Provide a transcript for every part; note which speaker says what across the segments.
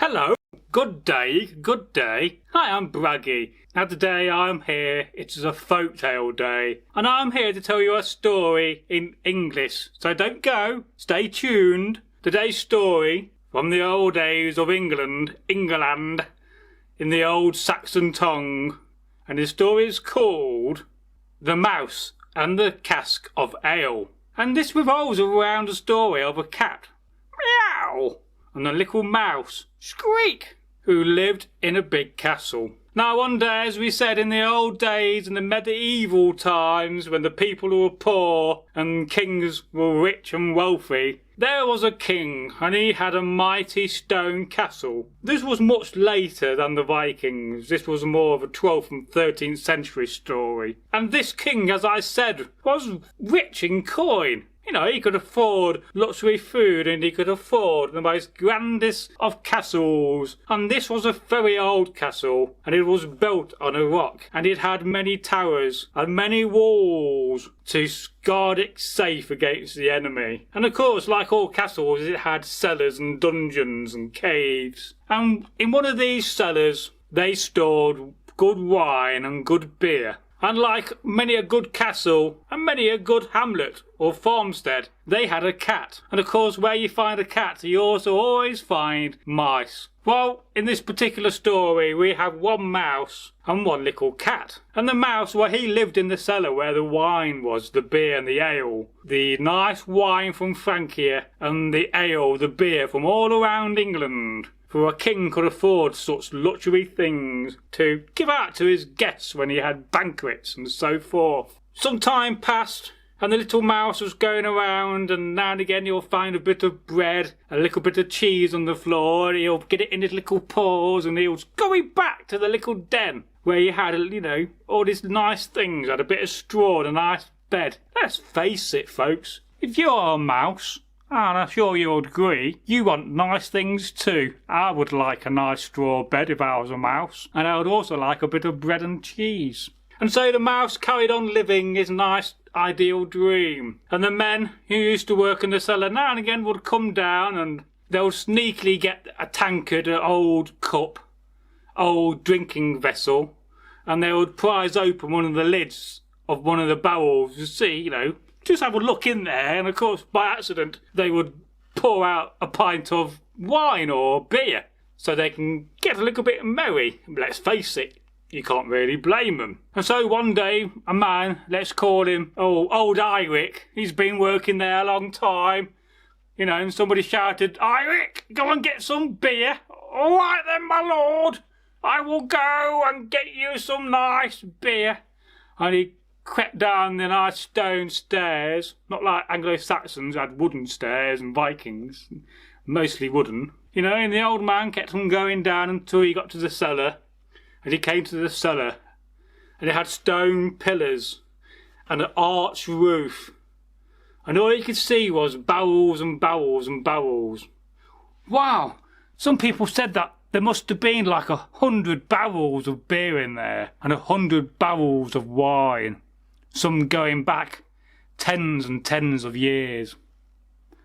Speaker 1: Hello, good day, good day. Hi, I'm Bragi. Now today I'm here, it is a folktale day, and I'm here to tell you a story in English. So don't go, stay tuned. Today's story from the old days of England, in the old Saxon tongue. And the story is called The Mouse and the Cask of Ale. And this revolves around the story of a cat, meow, and a little mouse, squeak, who lived in a big castle. Now one day, as we said, in the old days, in the medieval times, when the people were poor and kings were rich and wealthy, there was a king, and he had a mighty stone castle. This was much later than the Vikings. This was more of a 12th and 13th century story. And this king, as I said, was rich in coin. You know, he could afford luxury food and he could afford the most grandest of castles. And this was a very old castle, and it was built on a rock, and it had many towers and many walls to guard it safe against the enemy. And of course, like all castles, it had cellars and dungeons and caves. And in one of these cellars, they stored good wine and good beer. And like many a good castle and many a good hamlet or farmstead, they had a cat. And of course, where you find a cat, you also always find mice. Well, in this particular story, we have one mouse and one little cat. And the mouse, well, he lived in the cellar where the wine was, the beer and the ale. The nice wine from Francia and the ale, the beer from all around England. For a king could afford such luxury things to give out to his guests when he had banquets and so forth. Some time passed, and the little mouse was going around, and now and again he'll find a bit of bread, a little bit of cheese on the floor, and he'll get it in his little paws, and he'll going back to the little den where he had, you know, all these nice things, had a bit of straw and a nice bed. Let's face it, folks, if you're a mouse, and I'm sure you'll agree, you want nice things too. I would like a nice straw bed if I was a mouse, and I would also like a bit of bread and cheese. And so the mouse carried on living his nice ideal dream. And the men who used to work in the cellar now and again would come down, and they would sneakily get a tankard, an old cup, old drinking vessel, and they would prise open one of the lids of one of the barrels to see, you know, just have a look in there, and of course by accident they would pour out a pint of wine or beer so they can get a little bit merry. Let's face it, you can't really blame them. And so one day a man, let's call him old Eirik, he's been working there a long time, you know, and somebody shouted, "Eirik, go and get some beer." "All right then, my lord, I will go and get you some nice beer." And he crept down the nice stone stairs, not like Anglo-Saxons had wooden stairs, and Vikings, mostly wooden. You know, and the old man kept on going down until he got to the cellar, and he came to the cellar, and it had stone pillars and an arched roof, and all you could see was barrels and barrels and barrels. Wow! Some people said that there must have been like 100 barrels of beer in there, and 100 barrels of wine. Some going back tens and tens of years.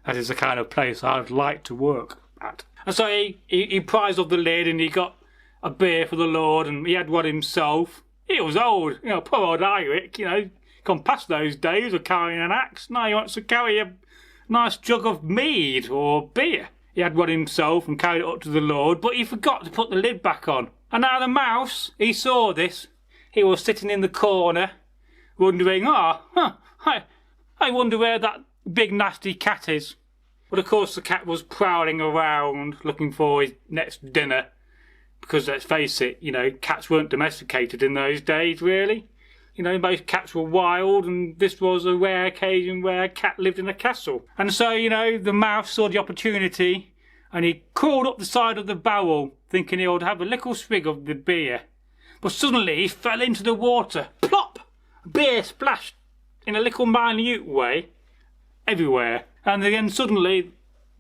Speaker 1: That is the kind of place I'd like to work at. And so he prized off the lid, and he got a beer for the Lord, and he had one himself. He was old, you know, poor old Eirik, you know, gone past those days of carrying an axe. Now he wants to carry a nice jug of mead or beer. He had one himself and carried it up to the Lord, but he forgot to put the lid back on. And now the mouse, he saw this. He was sitting in the corner, wondering, I wonder where that big nasty cat is. But of course the cat was prowling around looking for his next dinner, because let's face it, you know, cats weren't domesticated in those days really. You know, most cats were wild, and this was a rare occasion where a cat lived in a castle. And so, you know, the mouse saw the opportunity, and he crawled up the side of the barrel thinking he would have a little swig of the beer. But suddenly he fell into the water. Plop! Beer splashed in a little minute way everywhere, and then suddenly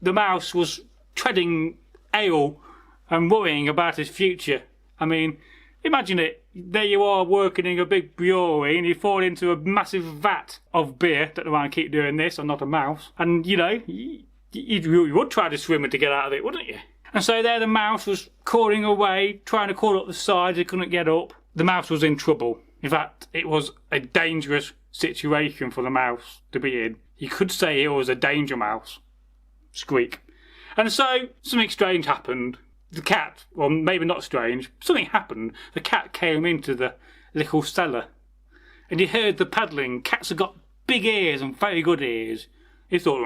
Speaker 1: the mouse was treading ale and worrying about his future. I mean, imagine it, there you are working in a big brewery and you fall into a massive vat of beer. Don't know why I keep doing this, I'm not a mouse. And you know, you would try to swim to get out of it, wouldn't you? And so there the mouse was crawling away, trying to crawl up the side. He couldn't get up. The mouse was in trouble. In fact, it was a dangerous situation for the mouse to be in. You could say it was a danger mouse. Squeak. And so something strange happened. The cat, well, maybe not strange, something happened. The cat came into the little cellar and he heard the paddling. Cats have got big ears and very good ears. He thought,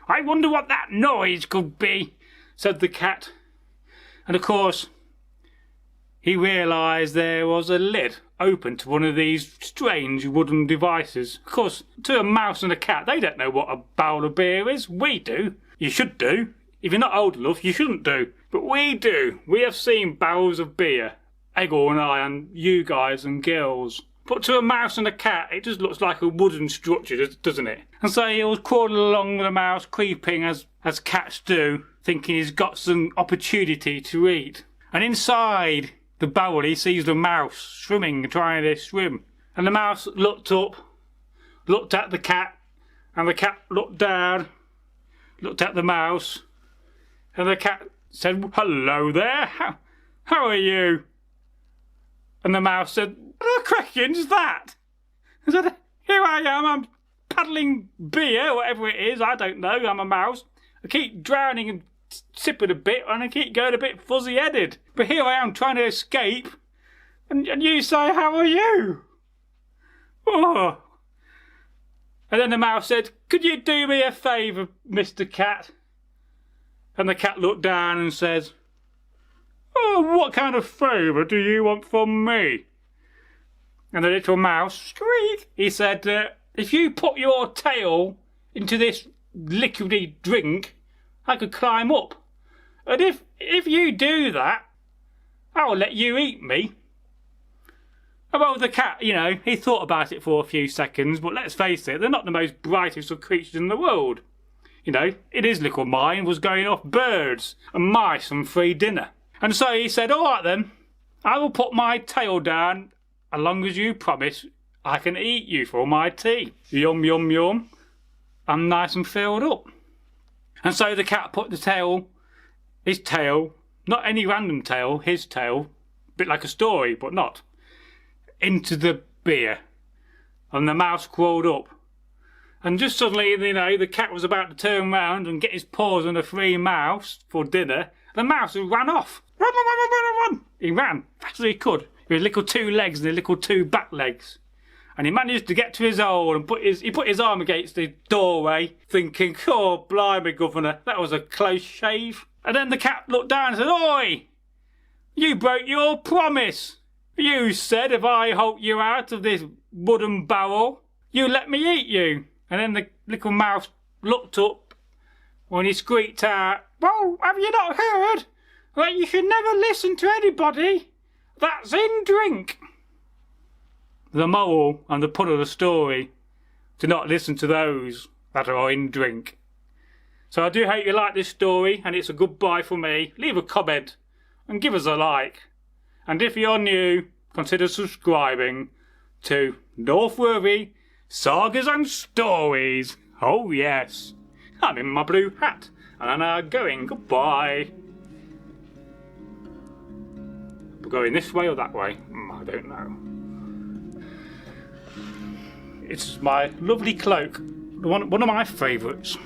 Speaker 1: I wonder what that noise could be, said the cat. And of course, he realised there was a lid open to one of these strange wooden devices. Of course, to a mouse and a cat, they don't know what a barrel of beer is. We do. You should do. If you're not old enough, you shouldn't do. But we do. We have seen barrels of beer. Egil and I and you guys and girls. But to a mouse and a cat, it just looks like a wooden structure, doesn't it? And so he was crawling along with the mouse, creeping as cats do, thinking he's got some opportunity to eat. And inside the barrel he sees the mouse swimming, trying to swim. And the mouse looked up, looked at the cat, and the cat looked down, looked at the mouse, and the cat said, hello there, how are you? And the mouse said, what the crackin's that? I said, here I am, I'm paddling beer, whatever it is, I don't know, I'm a mouse. I keep drowning and sipping a bit and I keep going a bit fuzzy-headed. But here I am trying to escape and you say, how are you? Oh. And then the mouse said, could you do me a favour, Mr. Cat? And the cat looked down and said, oh, what kind of favour do you want from me? And the little mouse, squeak, he said, if you put your tail into this liquidy drink, I could climb up. And if you do that, I'll let you eat me. Well, the cat, you know, he thought about it for a few seconds, but let's face it, they're not the most brightest of creatures in the world. You know, in his little mind was going off birds and mice and free dinner. And so he said, all right then, I will put my tail down as long as you promise I can eat you for my tea. Yum, yum, yum. I'm nice and filled up. And so the cat put the tail, his tail, not any random tail, his tail, a bit like a story, but not, into the beer. And the mouse crawled up. And just suddenly, you know, the cat was about to turn round and get his paws on a free mouse for dinner. The mouse ran off. Run, run, run, run, run, run. He ran fast as he could with his little two legs and his little two back legs. And he managed to get to his hole and he put his arm against the doorway, thinking, oh, blimey, governor, that was a close shave. And then the cat looked down and said, oi, you broke your promise. You said if I helped you out of this wooden barrel, you let me eat you. And then the little mouse looked up when he squeaked out, well, have you not heard that you should never listen to anybody that's in drink? The moral and the put of the story, to not listen to those that are in drink. So I do hope you like this story, and it's a goodbye for me. Leave a comment and give us a like. And if you're new, consider subscribing to Northworthy Sagas and Stories. Oh yes, I'm in my blue hat, and I'm now going goodbye. We're going this way or that way? I don't know. It's my lovely cloak, one of my favourites.